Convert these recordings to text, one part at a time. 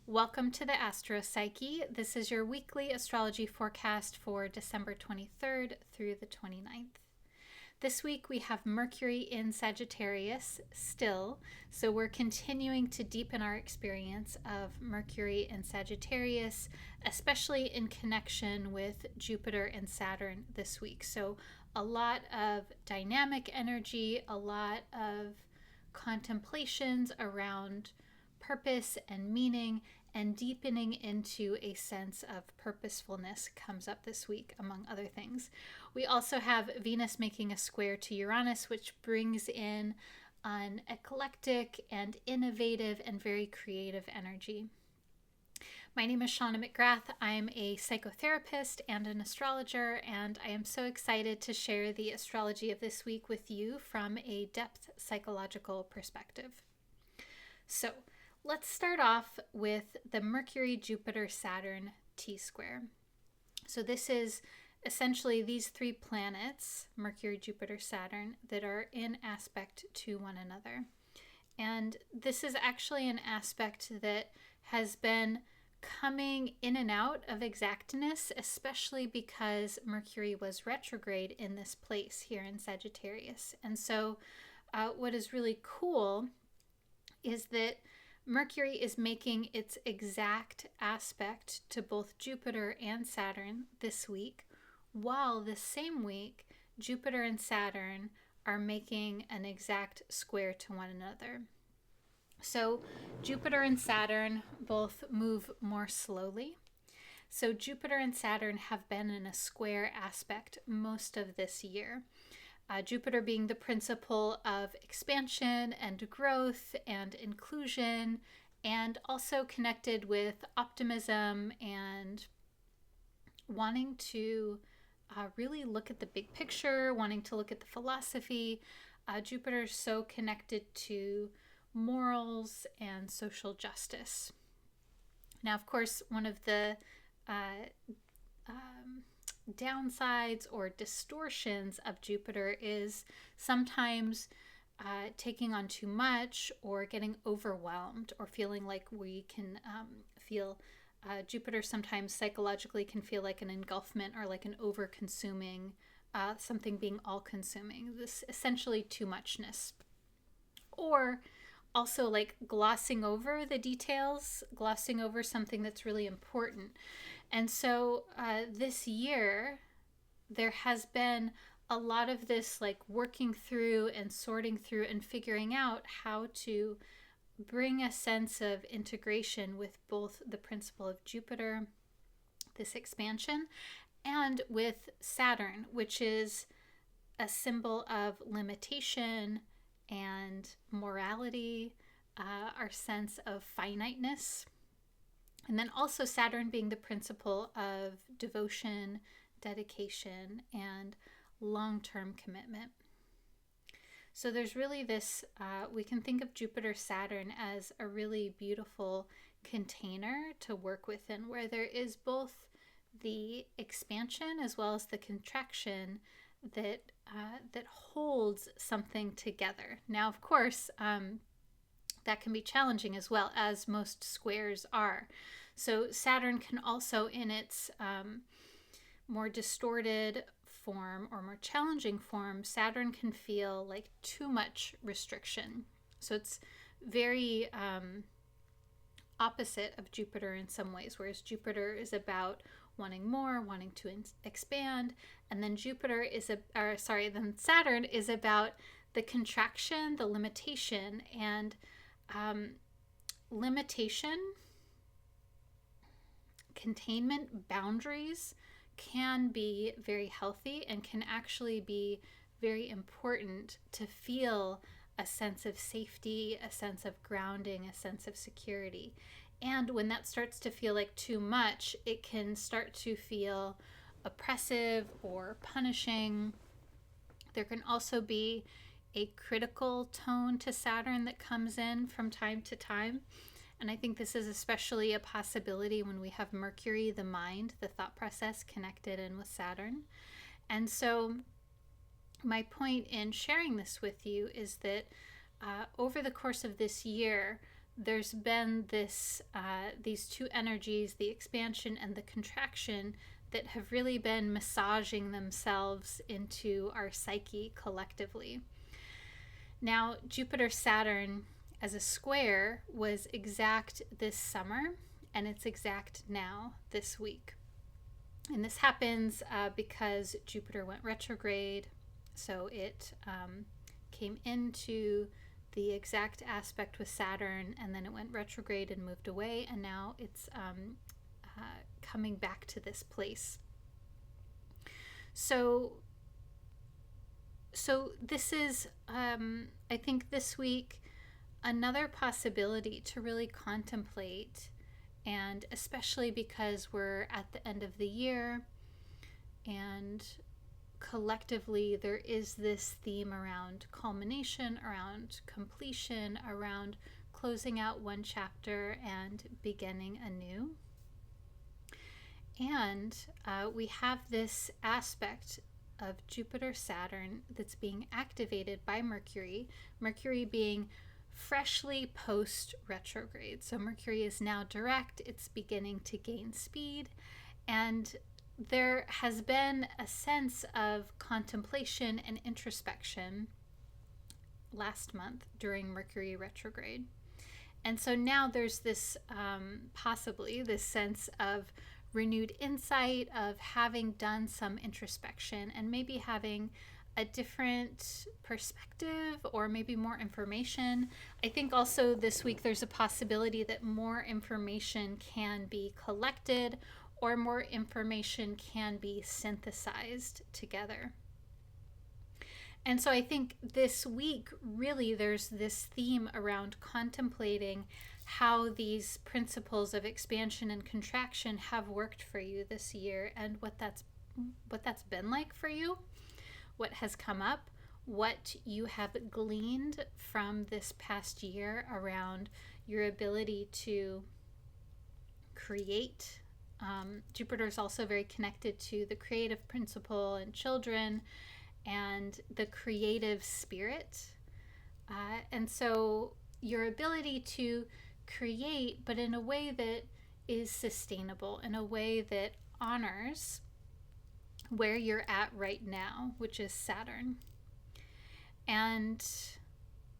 Welcome to the Astro Psyche. This is your weekly astrology forecast for December 23rd through the 29th. This week we have Mercury in Sagittarius still, so we're continuing to deepen our experience of Mercury in Sagittarius, especially in connection with Jupiter and Saturn this week. So a lot of dynamic energy, a lot of contemplations around purpose and meaning, and deepening into a sense of purposefulness comes up this week, among other things. We also have Venus making a square to Uranus, which brings in an eclectic and innovative and very creative energy. My name is Shawna McGrath. I'm a psychotherapist and an astrologer, and I am so excited to share the astrology of this week with you from a depth psychological perspective. So, let's start off with the Mercury-Jupiter-Saturn T-square. So this is essentially these three planets, Mercury, Jupiter, Saturn, that are in aspect to one another. And this is actually an aspect that has been coming in and out of exactness, especially because Mercury was retrograde in this place here in Sagittarius. And so what is really cool is that Mercury is making its exact aspect to both Jupiter and Saturn this week, while this same week, Jupiter and Saturn are making an exact square to one another. So Jupiter and Saturn both move more slowly. So Jupiter and Saturn have been in a square aspect most of this year. Jupiter being the principle of expansion and growth and inclusion, and also connected with optimism and wanting to really look at the big picture, wanting to look at the philosophy. Jupiter is so connected to morals and social justice. Now, of course, one of the downsides or distortions of Jupiter is sometimes taking on too much or getting overwhelmed or feeling like we can feel Jupiter sometimes psychologically can feel like an engulfment or like an over-consuming, something being all-consuming, this essentially too muchness. Or also like glossing over the details, glossing over something that's really important. And so this year, there has been a lot of this like working through and sorting through and figuring out how to bring a sense of integration with both the principle of Jupiter, this expansion, and with Saturn, which is a symbol of limitation and morality, our sense of finiteness. And then also Saturn being the principle of devotion, dedication, and long-term commitment. So there's really this, we can think of Jupiter-Saturn as a really beautiful container to work within, where there is both the expansion as well as the contraction that holds something together. Now, of course, that can be challenging as well, as most squares are. So Saturn can also, in its more distorted form or more challenging form, Saturn can feel like too much restriction. So it's very opposite of Jupiter in some ways, whereas Jupiter is about wanting more, wanting to expand, and then then Saturn is about the contraction, the limitation, and limitation, containment, boundaries can be very healthy and can actually be very important to feel a sense of safety, a sense of grounding, a sense of security. And when that starts to feel like too much, it can start to feel oppressive or punishing. There can also be a critical tone to Saturn that comes in from time to time. And I think this is especially a possibility when we have Mercury, the mind, the thought process, connected in with Saturn. And so my point in sharing this with you is that over the course of this year, there's been these two energies, the expansion and the contraction, that have really been massaging themselves into our psyche collectively. Now, Jupiter-Saturn as a square was exact this summer, and it's exact now this week. And this happens because Jupiter went retrograde, so it came into the exact aspect with Saturn, and then it went retrograde and moved away, and now it's coming back to this place. So this is, I think this week, another possibility to really contemplate, and especially because we're at the end of the year, and collectively there is this theme around culmination, around completion, around closing out one chapter and beginning anew. And we have this aspect of Jupiter-Saturn that's being activated by Mercury, Mercury being freshly post-retrograde. So Mercury is now direct, it's beginning to gain speed, and there has been a sense of contemplation and introspection last month during Mercury retrograde. And so now there's this possibly this sense of renewed insight, of having done some introspection and maybe having a different perspective or maybe more information. I think also this week there's a possibility that more information can be collected or more information can be synthesized together. And so I think this week, really, there's this theme around contemplating how these principles of expansion and contraction have worked for you this year, and what that's been like for you, what has come up, what you have gleaned from this past year around your ability to create. Jupiter is also very connected to the creative principle and children and the creative spirit. And so your ability to create, but in a way that is sustainable, in a way that honors where you're at right now, which is Saturn. And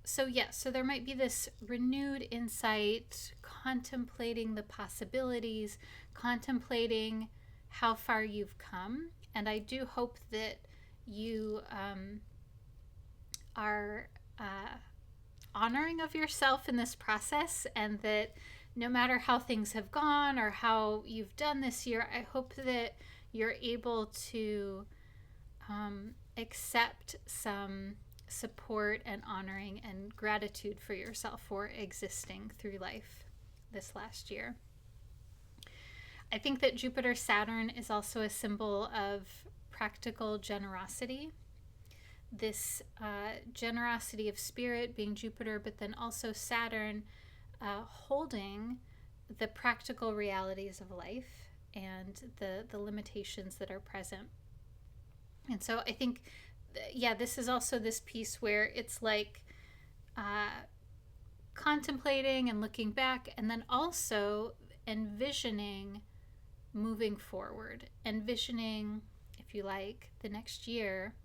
so so there might be this renewed insight, contemplating the possibilities, contemplating how far you've come. And I do hope that you are honoring of yourself in this process, and that no matter how things have gone or how you've done this year, I hope that you're able to accept some support and honoring and gratitude for yourself for existing through life this last year. I think that Jupiter-Saturn is also a symbol of practical generosity. This generosity of spirit being Jupiter, but then also Saturn holding the practical realities of life and the limitations that are present. And so I think, this is also this piece where it's like contemplating and looking back, and then also envisioning moving forward, envisioning, if you like, the next year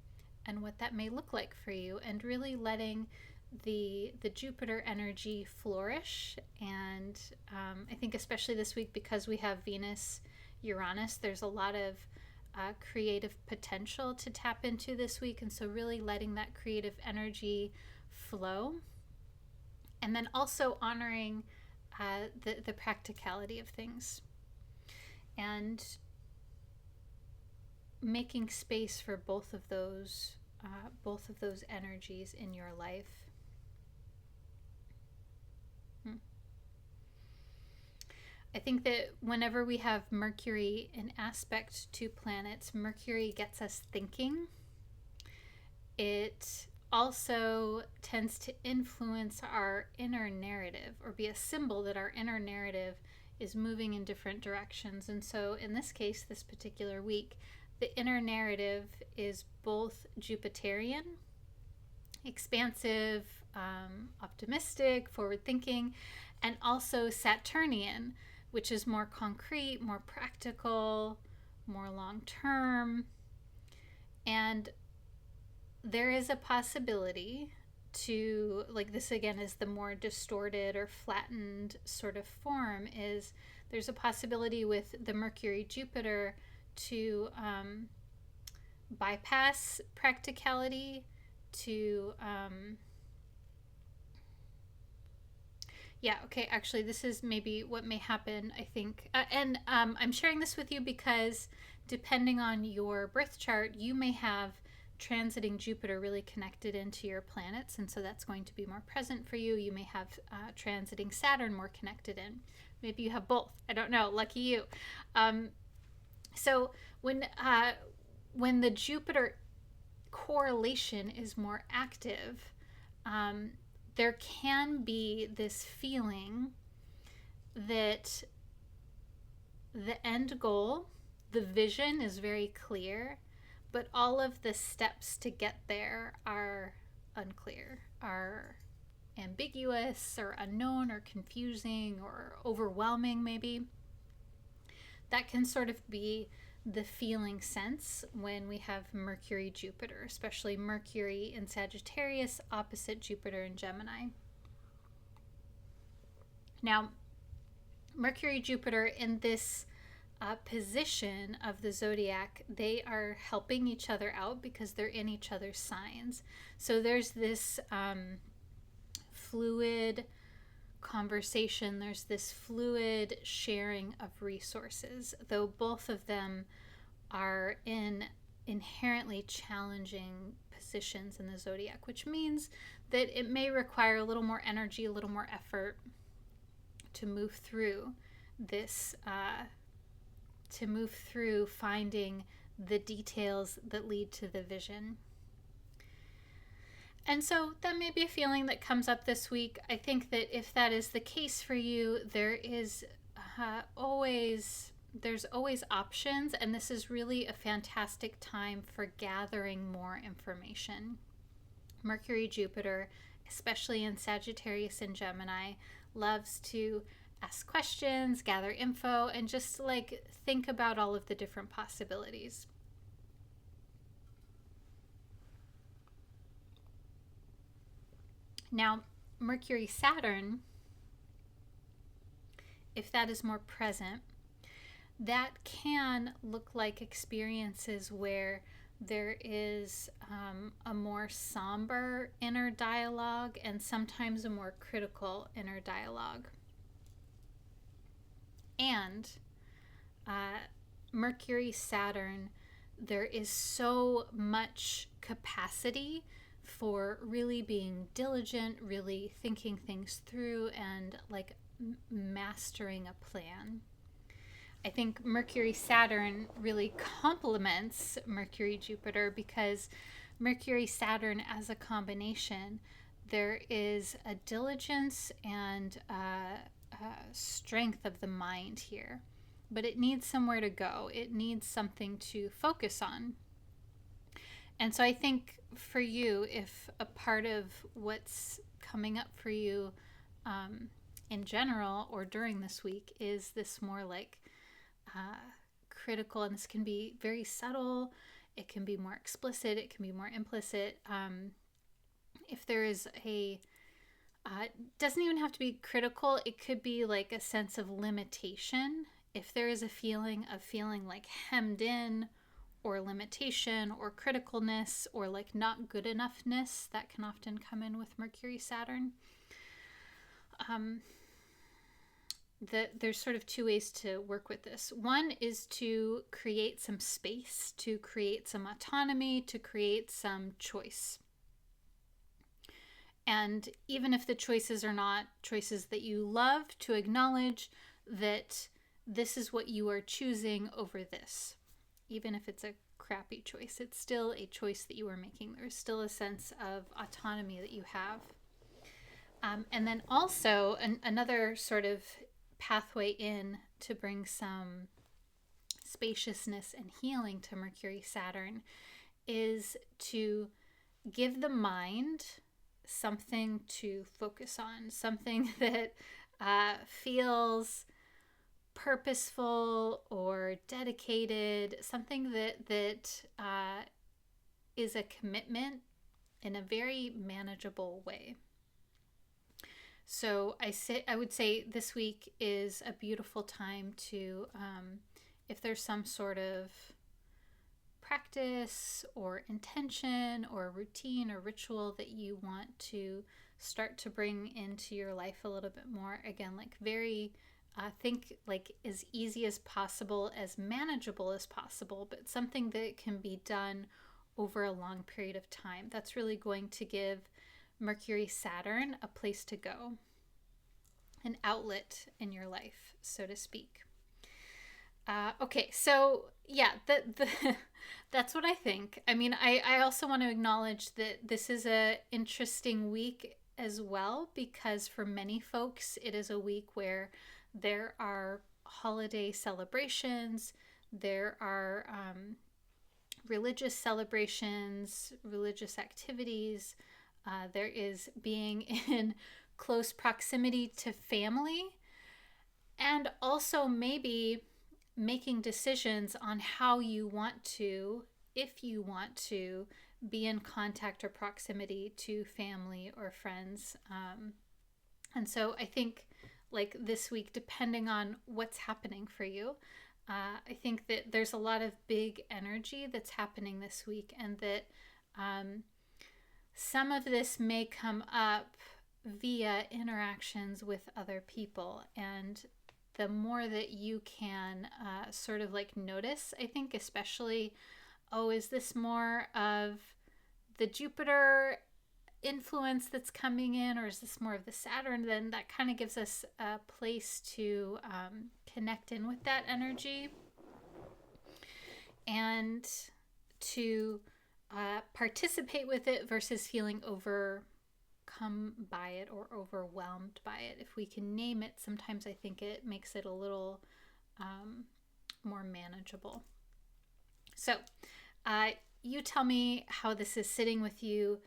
and what that may look like for you, and really letting the Jupiter energy flourish. And I think especially this week, because we have Venus-Uranus, there's a lot of creative potential to tap into this week. And so really letting that creative energy flow, and then also honoring the practicality of things, and making space for both of those energies in your life. I think that whenever we have Mercury in aspect to planets, Mercury gets us thinking. It also tends to influence our inner narrative, or be a symbol that our inner narrative is moving in different directions. And so in this case, this particular week, the inner narrative is both Jupiterian, expansive, optimistic, forward-thinking, and also Saturnian, which is more concrete, more practical, more long-term. And there is a possibility to, like, this again is the more distorted or flattened sort of form, is there's a possibility with the Mercury-Jupiter to bypass practicality, to actually this is maybe what may happen, I think. I'm sharing this with you because depending on your birth chart, you may have transiting Jupiter really connected into your planets, and so that's going to be more present for you. You may have transiting Saturn more connected in. Maybe you have both. I don't know. Lucky you. So when the Jupiter correlation is more active, there can be this feeling that the end goal, the vision is very clear, but all of the steps to get there are unclear, are ambiguous or unknown or confusing or overwhelming maybe. That can sort of be the feeling sense when we have Mercury-Jupiter, especially Mercury in Sagittarius opposite Jupiter in Gemini. Now, Mercury-Jupiter in this position of the zodiac, they are helping each other out because they're in each other's signs. So there's this fluid conversation, there's this fluid sharing of resources, though both of them are in inherently challenging positions in the zodiac, which means that it may require a little more energy, a little more effort to move through this, to move through finding the details that lead to the vision. And so that may be a feeling that comes up this week. I think that if that is the case for you, there's always options, and this is really a fantastic time for gathering more information. Mercury-Jupiter, especially in Sagittarius and Gemini, loves to ask questions, gather info, and just like think about all of the different possibilities. Now, Mercury-Saturn, if that is more present, that can look like experiences where there is a more somber inner dialogue and sometimes a more critical inner dialogue. And Mercury-Saturn, there is so much capacity for really being diligent, really thinking things through, and like mastering a plan. I think Mercury-Saturn really complements Mercury-Jupiter because Mercury-Saturn as a combination, there is a diligence and strength of the mind here, but it needs somewhere to go. It needs something to focus on. And so I think for you, if a part of what's coming up for you in general or during this week is this more like critical, and this can be very subtle, it can be more explicit, it can be more implicit. If there is doesn't even have to be critical, it could be like a sense of limitation. If there is a feeling of feeling like hemmed in, or limitation, or criticalness, or like not good enoughness, that can often come in with Mercury-Saturn. There's sort of two ways to work with this. One is to create some space, to create some autonomy, to create some choice. And even if the choices are not choices that you love, to acknowledge that this is what you are choosing over this. Even if it's a crappy choice, it's still a choice that you are making. There's still a sense of autonomy that you have. And then also another sort of pathway in to bring some spaciousness and healing to Mercury-Saturn is to give the mind something to focus on, something that feels purposeful or dedicated, something that is a commitment in a very manageable way. So I would say this week is a beautiful time to, if there's some sort of practice or intention or routine or ritual that you want to start to bring into your life a little bit more. Again, like very, think like as easy as possible, as manageable as possible, but something that can be done over a long period of time. That's really going to give Mercury-Saturn a place to go, an outlet in your life, so to speak. Okay, so yeah, that's what I think. I mean, I also want to acknowledge that this is a interesting week as well, because for many folks, it is a week where there are holiday celebrations, there are religious celebrations, religious activities. There is being in close proximity to family, and also maybe making decisions on how you want to, if you want to, be in contact or proximity to family or friends. And so I think like this week, depending on what's happening for you, I think that there's a lot of big energy that's happening this week, and that some of this may come up via interactions with other people. And the more that you can sort of like notice, I think especially, oh, is this more of the Jupiter influence that's coming in, or is this more of the Saturn? Then that kind of gives us a place to connect in with that energy and to participate with it versus feeling overcome by it or overwhelmed by it. If we can name it, sometimes I think it makes it a little more manageable. So you tell me how this is sitting with you,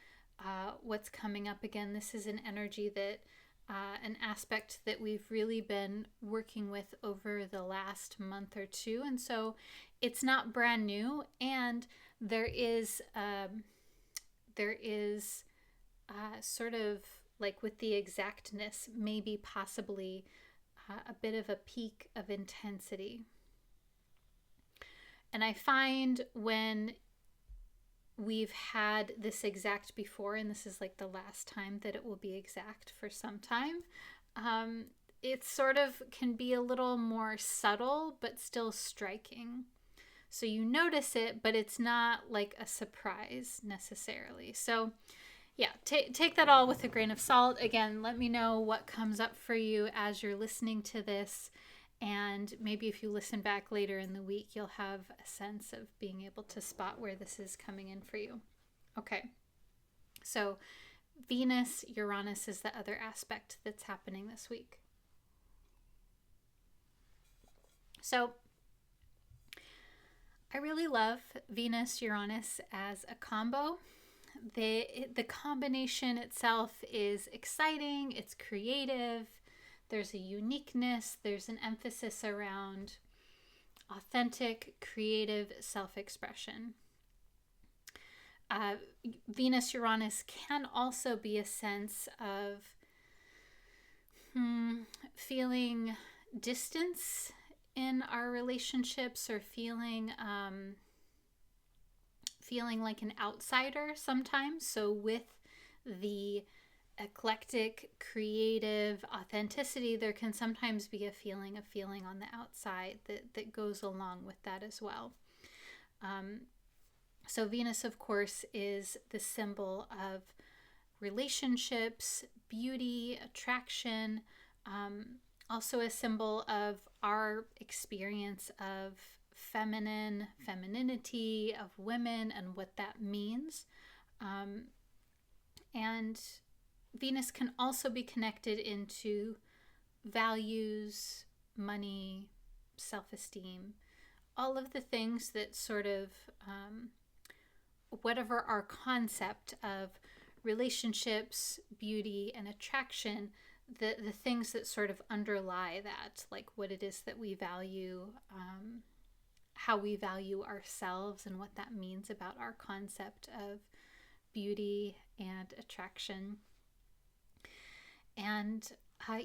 what's coming up. Again, this is an energy that an aspect that we've really been working with over the last month or two, and so it's not brand new. And there is sort of like with the exactness, maybe possibly a bit of a peak of intensity. And I find when we've had this exact before, and this is like the last time that it will be exact for some time, it sort of can be a little more subtle but still striking. So you notice it, but it's not like a surprise necessarily. So yeah, take that all with a grain of salt. Again, let me know what comes up for you as you're listening to this. And maybe if you listen back later in the week, you'll have a sense of being able to spot where this is coming in for you. Okay, so Venus-Uranus is the other aspect that's happening this week. So I really love Venus-Uranus as a combo. The combination itself is exciting, it's creative, there's a uniqueness, there's an emphasis around authentic, creative self-expression. Venus-Uranus can also be a sense of feeling distance in our relationships, or feeling like an outsider sometimes. So with the eclectic, creative authenticity, there can sometimes be a feeling on the outside that goes along with that as well. So Venus, of course, is the symbol of relationships, beauty, attraction, also a symbol of our experience of femininity, of women, and what that means. And Venus can also be connected into values, money, self-esteem, all of the things that sort of, whatever our concept of relationships, beauty, and attraction, the things that sort of underlie that, like what it is that we value, how we value ourselves, and what that means about our concept of beauty and attraction. And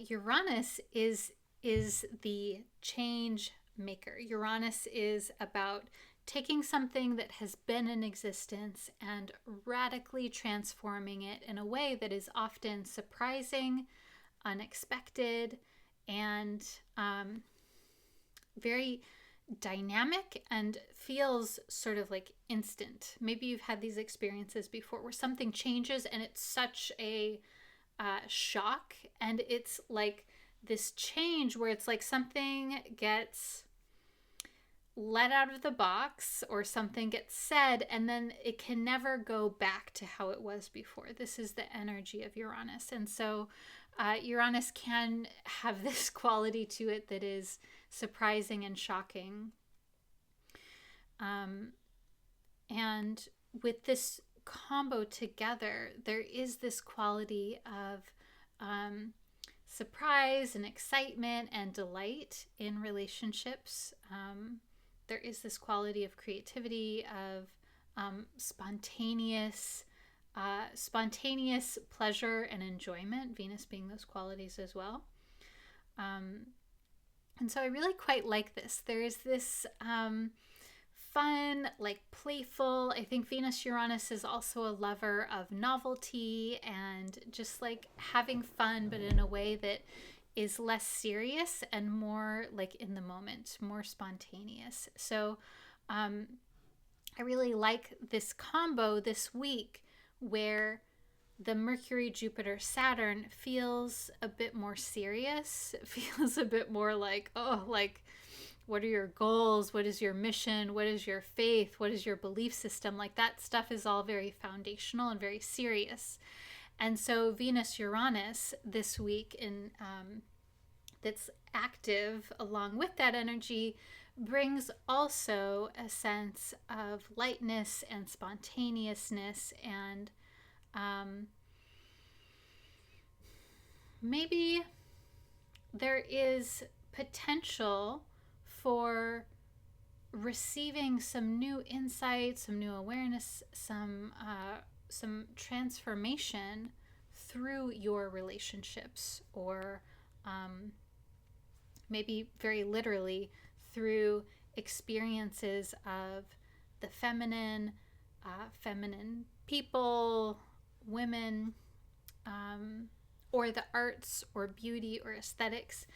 Uranus is the change maker. Uranus is about taking something that has been in existence and radically transforming it in a way that is often surprising, unexpected, and very dynamic, and feels sort of like instant. Maybe you've had these experiences before where something changes and it's such a shock, and it's like this change where it's like something gets let out of the box or something gets said, and then it can never go back to how it was before. This is the energy of Uranus. And so Uranus can have this quality to it that is surprising and shocking. And with this combo together, there is this quality of surprise and excitement and delight in relationships. There is this quality of creativity, of spontaneous pleasure and enjoyment, Venus being those qualities as well. And so I really quite like this. There is this fun, like playful. I think Venus-Uranus is also a lover of novelty and just like having fun, but in a way that is less serious and more like in the moment, more spontaneous. So I really like this combo this week where the Mercury-Jupiter-Saturn feels a bit more serious. It feels a bit more like, oh, like, what are your goals? What is your mission? What is your faith? What is your belief system? Like that stuff is all very foundational and very serious. And so Venus-Uranus this week that's active along with that energy brings also a sense of lightness and spontaneousness, and maybe there is potential for receiving some new insight, some new awareness, some transformation through your relationships, or maybe very literally through experiences of the feminine, feminine people, women, or the arts or beauty or aesthetics.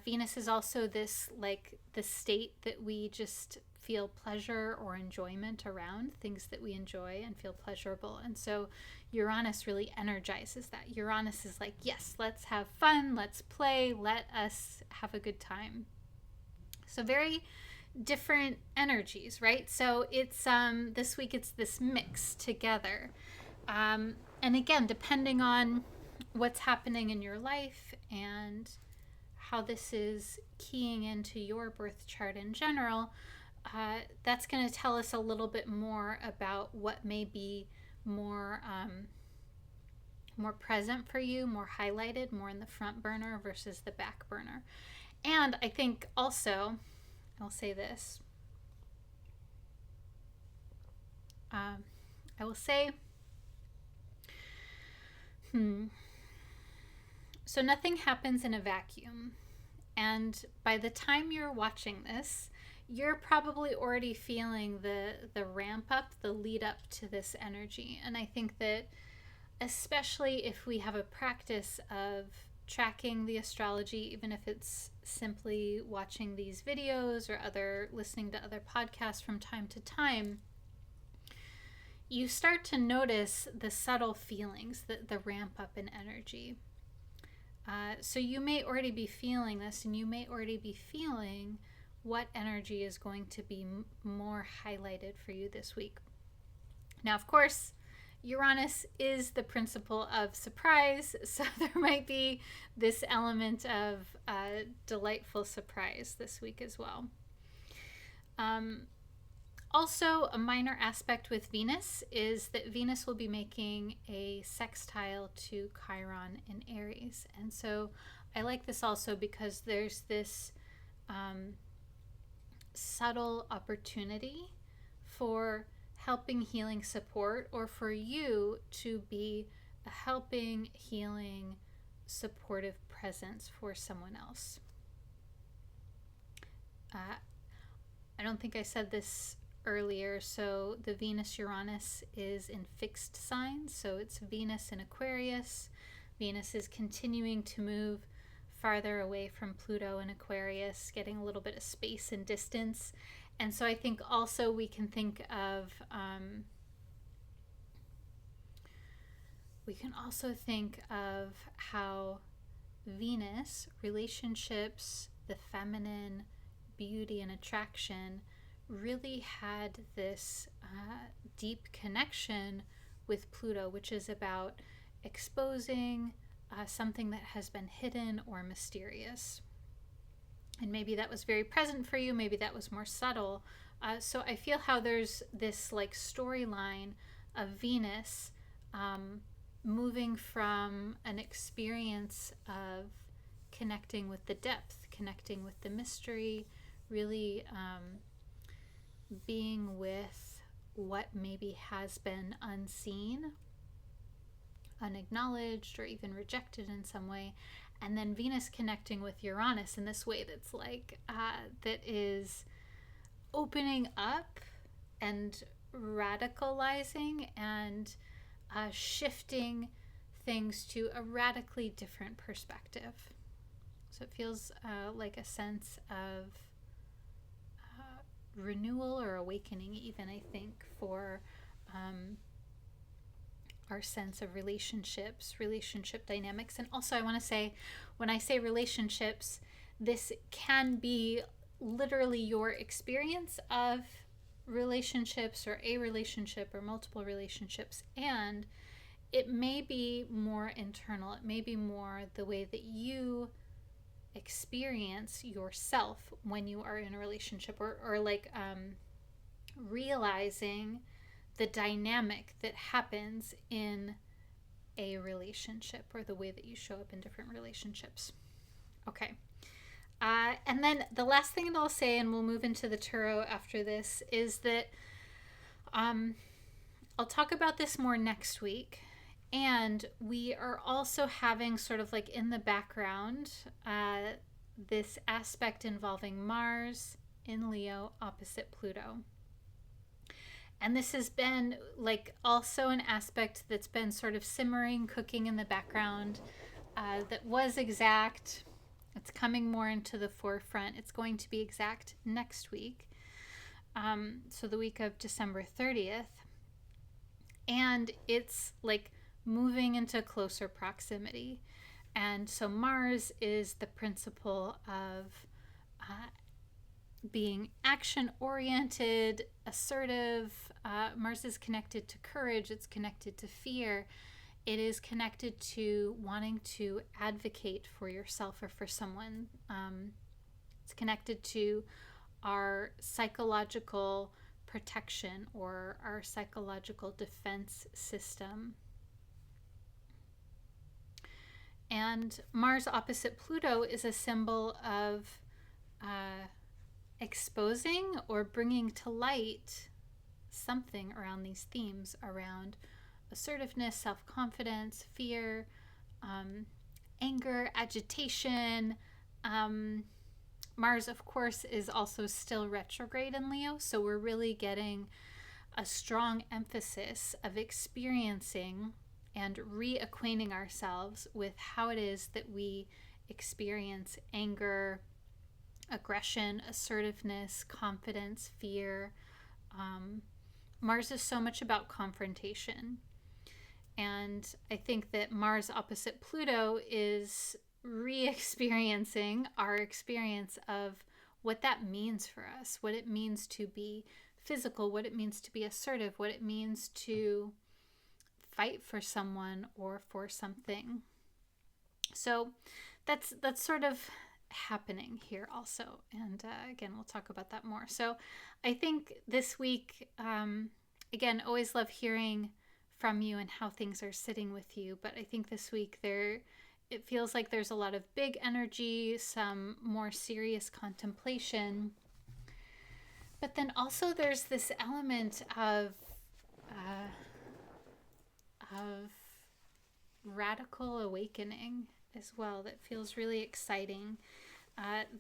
Venus is also this, like, the state that we just feel pleasure or enjoyment around, things that we enjoy and feel pleasurable. And so Uranus really energizes that. Uranus is like, yes, let's have fun, let's play, let us have a good time. So very different energies, right? So it's this week it's this mix together. And again, depending on what's happening in your life and how this is keying into your birth chart in general, that's going to tell us a little bit more about what may be more present for you, more highlighted, more in the front burner versus the back burner. And I think also, I'll say this, I will say, so nothing happens in a vacuum. And by the time you're watching this, you're probably already feeling the ramp up, the lead up to this energy. And I think that especially if we have a practice of tracking the astrology, even if it's simply watching these videos or listening to other podcasts from time to time, you start to notice the subtle feelings, the ramp up in energy. So you may already be feeling this, and you may already be feeling what energy is going to be more highlighted for you this week. Now, of course, Uranus is the principle of surprise, so there might be this element of delightful surprise this week as well. Also, a minor aspect with Venus is that Venus will be making a sextile to Chiron in Aries. And so I like this also because there's this subtle opportunity for helping, healing, support, or for you to be a helping, healing, supportive presence for someone else. I don't think I said this earlier, so the Venus-Uranus is in fixed signs, so it's Venus in Aquarius. Venus is continuing to move farther away from Pluto in Aquarius, getting a little bit of space and distance. And so I think also we can think of how Venus, relationships, the feminine, beauty and attraction really had this deep connection with Pluto, which is about exposing something that has been hidden or mysterious. And maybe that was very present for you, maybe that was more subtle. So I feel how there's this like storyline of Venus moving from an experience of connecting with the depth, connecting with the mystery, really being with what maybe has been unseen, unacknowledged, or even rejected in some way. And then Venus connecting with Uranus in this way that's like, that is opening up and radicalizing and shifting things to a radically different perspective. So it feels like a sense of renewal or awakening, even, I think, for our sense of relationships, relationship dynamics. And also, I want to say, when I say relationships, this can be literally your experience of relationships or a relationship or multiple relationships. And it may be more internal. It may be more the way that you experience yourself when you are in a relationship, or like realizing the dynamic that happens in a relationship, or the way that you show up in different relationships. Okay. And then the last thing that I'll say, and we'll move into the tarot after this, is that I'll talk about this more next week. And we are also having sort of like in the background this aspect involving Mars in Leo opposite Pluto. And this has been like also an aspect that's been sort of simmering, cooking in the background, that was exact. It's coming more into the forefront. It's going to be exact next week. So the week of December 30th. And it's like moving into closer proximity. And so Mars is the principle of being action-oriented, assertive. Mars is connected to courage. It's connected to fear. It is connected to wanting to advocate for yourself or for someone. It's connected to our psychological protection or our psychological defense system. And Mars opposite Pluto is a symbol of exposing or bringing to light something around these themes, around assertiveness, self-confidence, fear, anger, agitation. Mars, of course, is also still retrograde in Leo, so we're really getting a strong emphasis of experiencing and reacquainting ourselves with how it is that we experience anger, aggression, assertiveness, confidence, fear. Mars is so much about confrontation. And I think that Mars opposite Pluto is re-experiencing our experience of what that means for us, what it means to be physical, what it means to be assertive, what it means to fight for someone or for something. So that's sort of happening here also. And again, we'll talk about that more. So I think this week, again, always love hearing from you and how things are sitting with you. But I think this week it feels like there's a lot of big energy, some more serious contemplation. But then also there's this element of radical awakening as well that feels really exciting.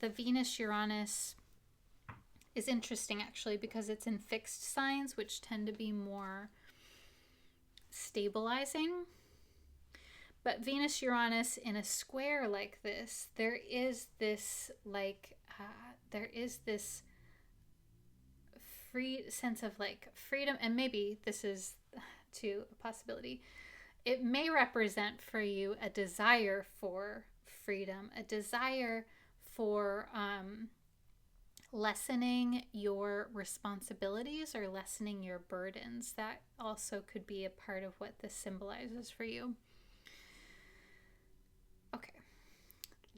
The Venus-Uranus is interesting actually because it's in fixed signs, which tend to be more stabilizing. But Venus-Uranus in a square like this, there is this free sense of like freedom, and maybe this is too a possibility. It may represent for you a desire for freedom, a desire for lessening your responsibilities or lessening your burdens. That also could be a part of what this symbolizes for you. Okay,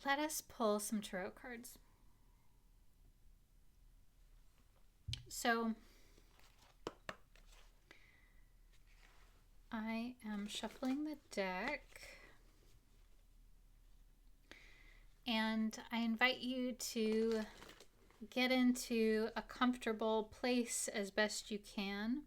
let us pull some tarot cards. So I am shuffling the deck, and I invite you to get into a comfortable place as best you can.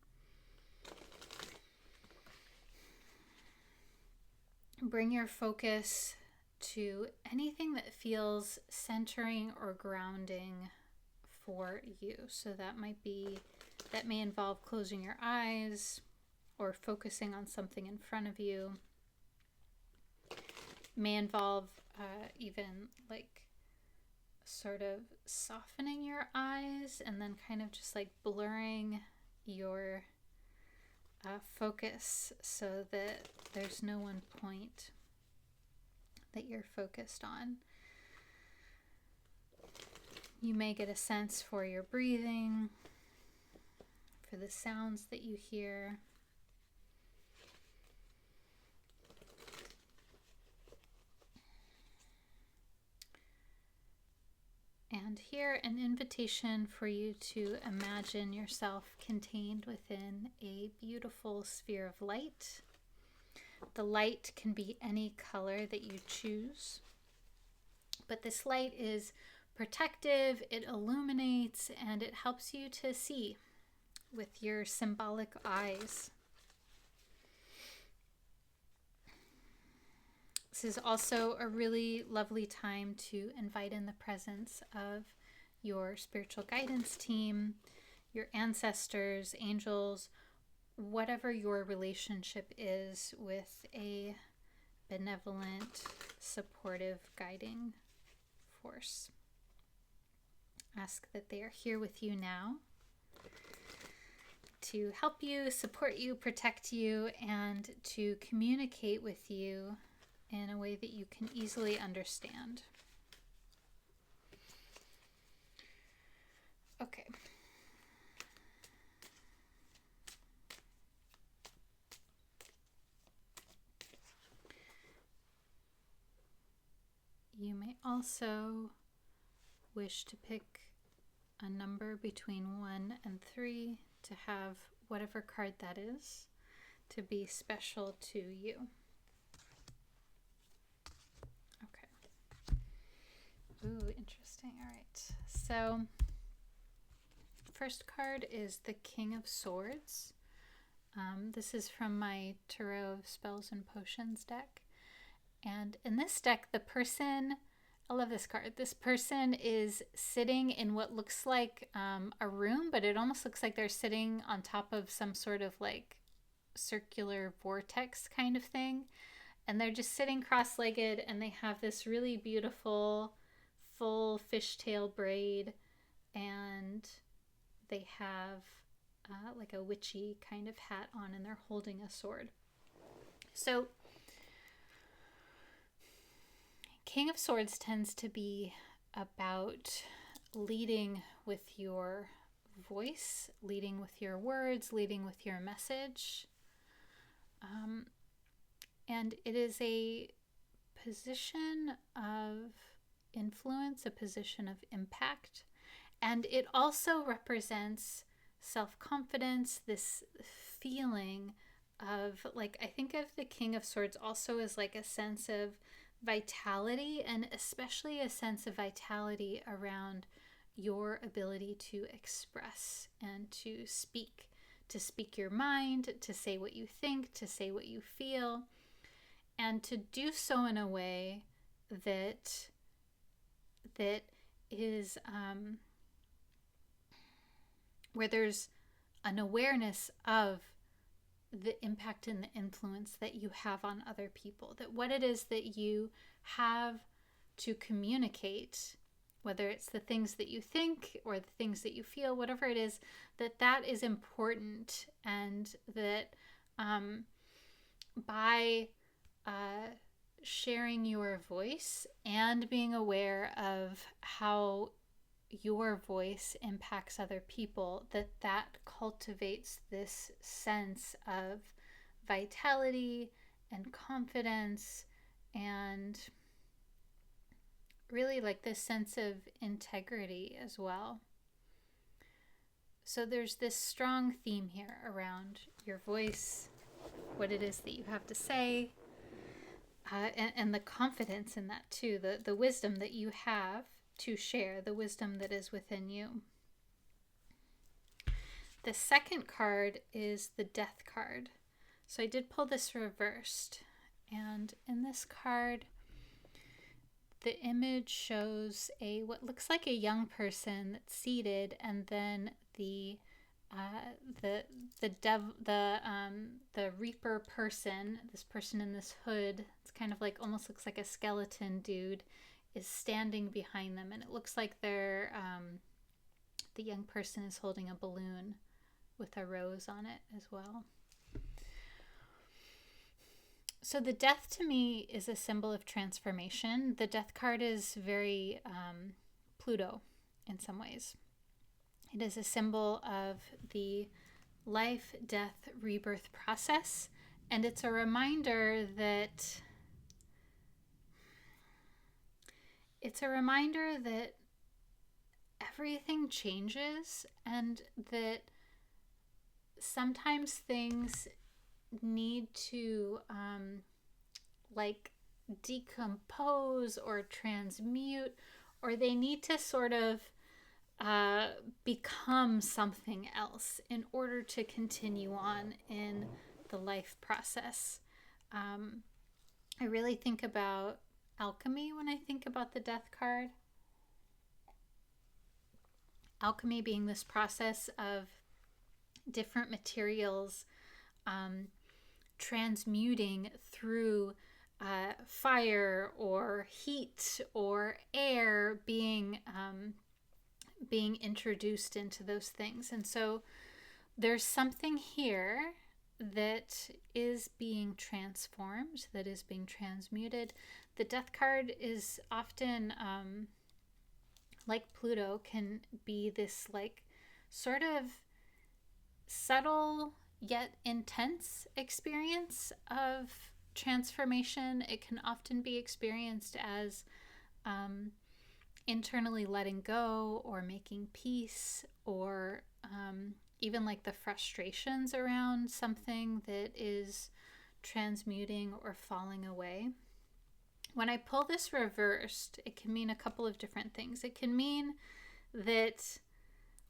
Bring your focus to anything that feels centering or grounding for you. So that may involve closing your eyes or focusing on something in front of you. May involve even like sort of softening your eyes and then kind of just like blurring your focus so that there's no one point that you're focused on. You may get a sense for your breathing, for the sounds that you hear. And here, an invitation for you to imagine yourself contained within a beautiful sphere of light. The light can be any color that you choose, but this light is protective, it illuminates, and it helps you to see with your symbolic eyes. This is also a really lovely time to invite in the presence of your spiritual guidance team, your ancestors, angels, whatever your relationship is with a benevolent, supportive, guiding force. Ask that they are here with you now to help you, support you, protect you, and to communicate with you in a way that you can easily understand. Okay. You may also wish to pick a number between 1 and 3 to have whatever card that is to be special to you. Okay. Ooh, interesting. All right. So, first card is the King of Swords. This is from my Tarot of Spells and Potions deck. And in this deck, I love this card. This person is sitting in what looks like a room, but it almost looks like they're sitting on top of some sort of like circular vortex kind of thing. And they're just sitting cross-legged, and they have this really beautiful full fishtail braid, and they have like a witchy kind of hat on, and they're holding a sword. So King of Swords tends to be about leading with your voice, leading with your words, leading with your message. And it is a position of influence, a position of impact. And it also represents self-confidence, this feeling of, like, I think of the King of Swords also as like a sense of vitality, and especially a sense of vitality around your ability to express and to speak your mind, to say what you think, to say what you feel, and to do so in a way that is where there's an awareness of the impact and the influence that you have on other people, that what it is that you have to communicate, whether it's the things that you think or the things that you feel, whatever it is, that is important, and that by sharing your voice and being aware of how your voice impacts other people, that cultivates this sense of vitality and confidence, and really like this sense of integrity as well. So there's this strong theme here around your voice, what it is that you have to say, and the confidence in that too, the wisdom that you have to share, the wisdom that is within you. The second card is the Death card. So I did pull this reversed, and in this card the image shows what looks like a young person that's seated, and then the Reaper person, this person in this hood, it's kind of like, almost looks like a skeleton dude, is standing behind them, and it looks like the young person is holding a balloon with a rose on it as well. So the Death to me is a symbol of transformation. The Death card is very Pluto in some ways. It is a symbol of the life, death, rebirth process, and it's a reminder that everything changes, and that sometimes things need to like decompose or transmute, or they need to sort of become something else in order to continue on in the life process. I really think about alchemy when I think about the Death card. Alchemy being this process of different materials transmuting through fire or heat or air, being introduced into those things. And so there's something here that is being transformed, that is being transmuted. The Death card is often, like Pluto, can be this like sort of subtle yet intense experience of transformation. It can often be experienced as internally letting go or making peace, or even like the frustrations around something that is transmuting or falling away. When I pull this reversed, it can mean a couple of different things. It can mean that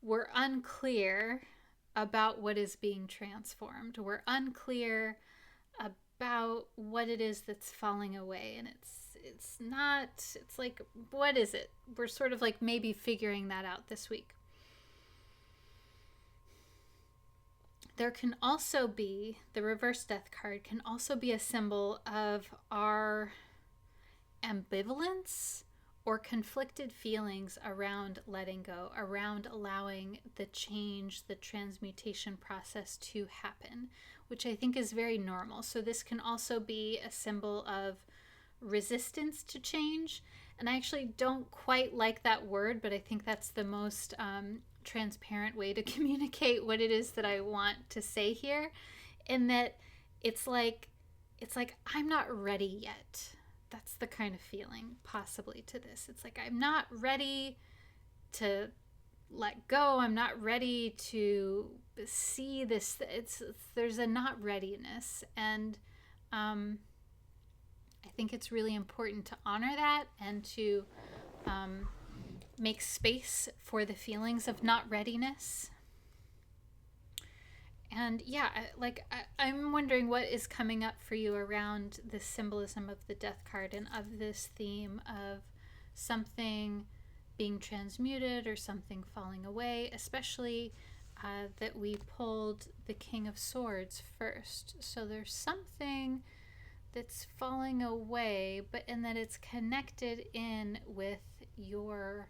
we're unclear about what is being transformed. We're unclear about what it is that's falling away, and it's like, what is it? We're sort of like maybe figuring that out this week. There can also be, the reverse Death card can also be a symbol of our ambivalence or conflicted feelings around letting go, around allowing the change, the transmutation process to happen, which I think is very normal. So this can also be a symbol of resistance to change. And I actually don't quite like that word, but I think that's the most transparent way to communicate what it is that I want to say here, in that it's like I'm not ready yet. that's the kind of feeling possibly to this. It's like, I'm not ready to let go. I'm not ready to see this. There's a not readiness. And I think it's really important to honor that and to make space for the feelings of not readiness. And yeah, I'm wondering what is coming up for you around this symbolism of the Death card and of this theme of something being transmuted or something falling away, especially that we pulled the King of Swords first. So there's something that's falling away, but in that it's connected in with your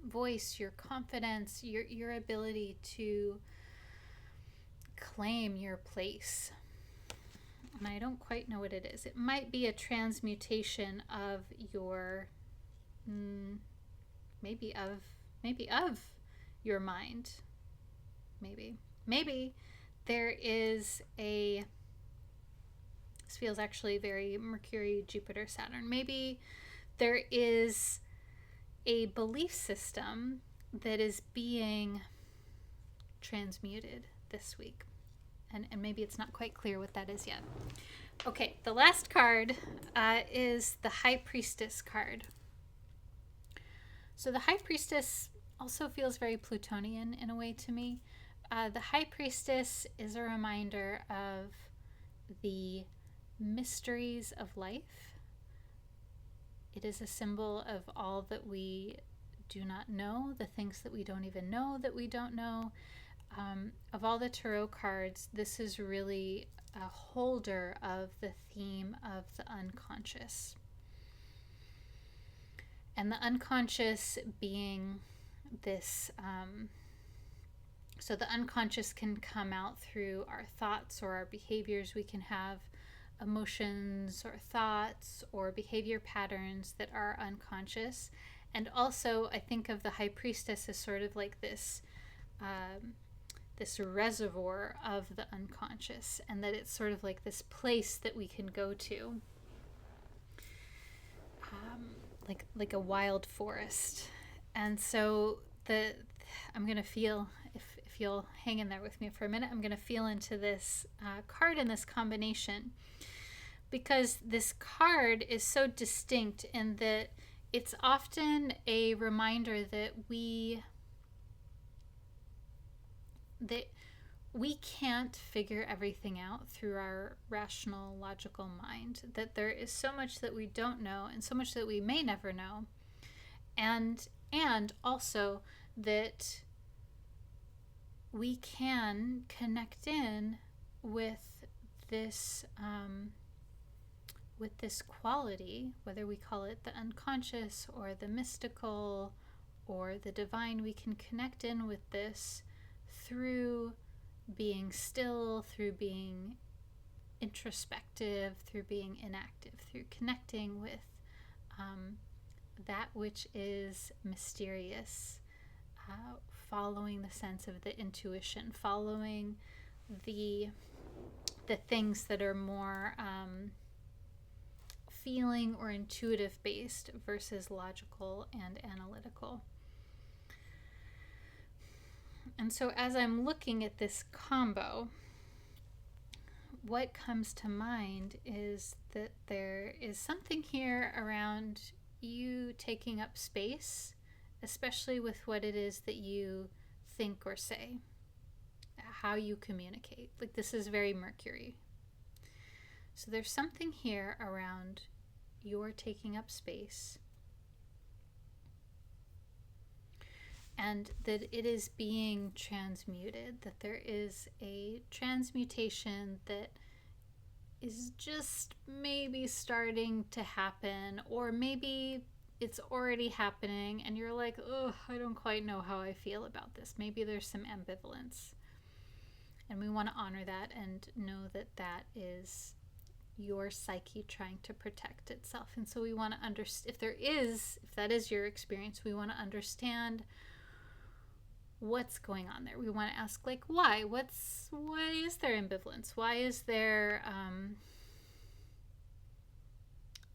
voice, your confidence, your ability to claim your place. And I don't quite know what it is. It might be a transmutation of your maybe of your mind. Maybe there is a, this feels actually very Mercury-Jupiter-Saturn. Maybe there is a belief system that is being transmuted this week. And maybe it's not quite clear what that is yet. Okay, the last card is the High Priestess card. So the High Priestess also feels very Plutonian in a way to me. The High Priestess is a reminder of the mysteries of life. It is a symbol of all that we do not know, the things that we don't even know that we don't know. Of all the tarot cards, this is really a holder of the theme of the unconscious. And the unconscious being this, so the unconscious can come out through our thoughts or our behaviors. We can have emotions or thoughts or behavior patterns that are unconscious. And also, I think of the High Priestess as sort of like this reservoir of the unconscious, and that it's sort of like this place that we can go to, like a wild forest. And so I'm going to feel, if you'll hang in there with me for a minute, I'm going to feel into this card and this combination, because this card is so distinct in that it's often a reminder that we can't figure everything out through our rational, logical mind, that there is so much that we don't know and so much that we may never know, and also that we can connect in with this quality, whether we call it the unconscious or the mystical or the divine. We can connect in with this through being still, through being introspective, through being inactive, through connecting with that which is mysterious, following the sense of the intuition, following the things that are more feeling or intuitive based versus logical and analytical. And so as I'm looking at this combo, what comes to mind is that there is something here around you taking up space, especially with what it is that you think or say, how you communicate. Like, this is very Mercury. So there's something here around your taking up space, and that it is being transmuted, that there is a transmutation that is just maybe starting to happen, or maybe it's already happening and you're like, oh, I don't quite know how I feel about this. Maybe there's some ambivalence. And we want to honor that and know that that is your psyche trying to protect itself. And so we want to understand, if that is your experience, we want to understand what's going on there. We want to ask, like, why is there ambivalence? Why is there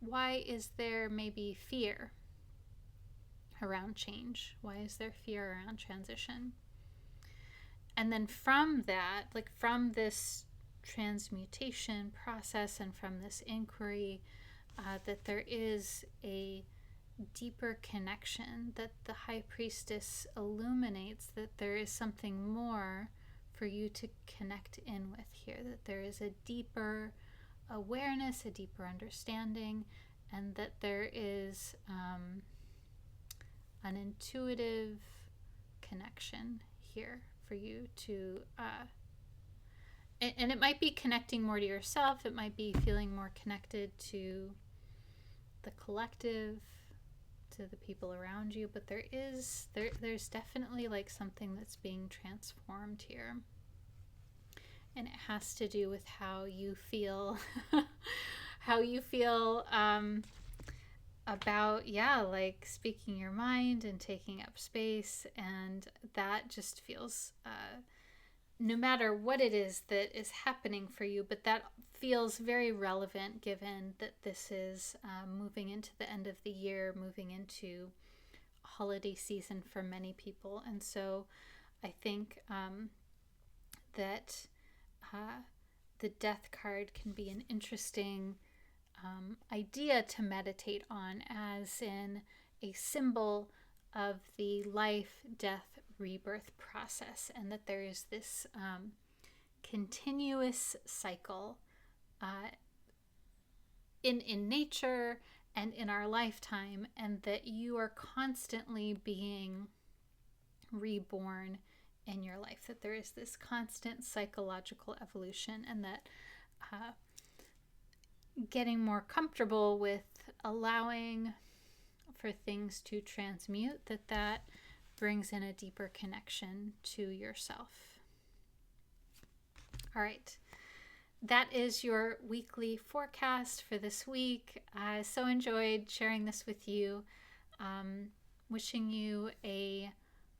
why is there maybe fear around change? Why is there fear around transition? And then from that, like from this transmutation process and from this inquiry, that there is a deeper connection, that the high priestess illuminates that there is something more for you to connect in with here, that there is a deeper awareness, a deeper understanding, and that there is an intuitive connection here for you to and it might be connecting more to yourself, it might be feeling more connected to the collective, to the people around you, but there's definitely like something that's being transformed here, and it has to do with how you feel how you feel about like speaking your mind and taking up space. And that just feels no matter what it is that is happening for you, but that feels very relevant given that this is moving into the end of the year, moving into holiday season for many people. And so I think that the death card can be an interesting idea to meditate on, as in a symbol of the life, death, rebirth process, and that there is this continuous cycle in nature and in our lifetime, and that you are constantly being reborn in your life, that there is this constant psychological evolution, and that getting more comfortable with allowing for things to transmute, that brings in a deeper connection to yourself. All right. That is your weekly forecast for this week. I so enjoyed sharing this with you. Wishing you a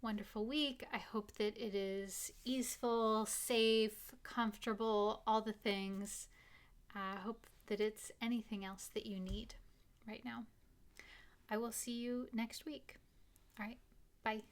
wonderful week. I hope that it is easeful, safe, comfortable, all the things. I hope that it's anything else that you need right now. I will see you next week. All right. Bye.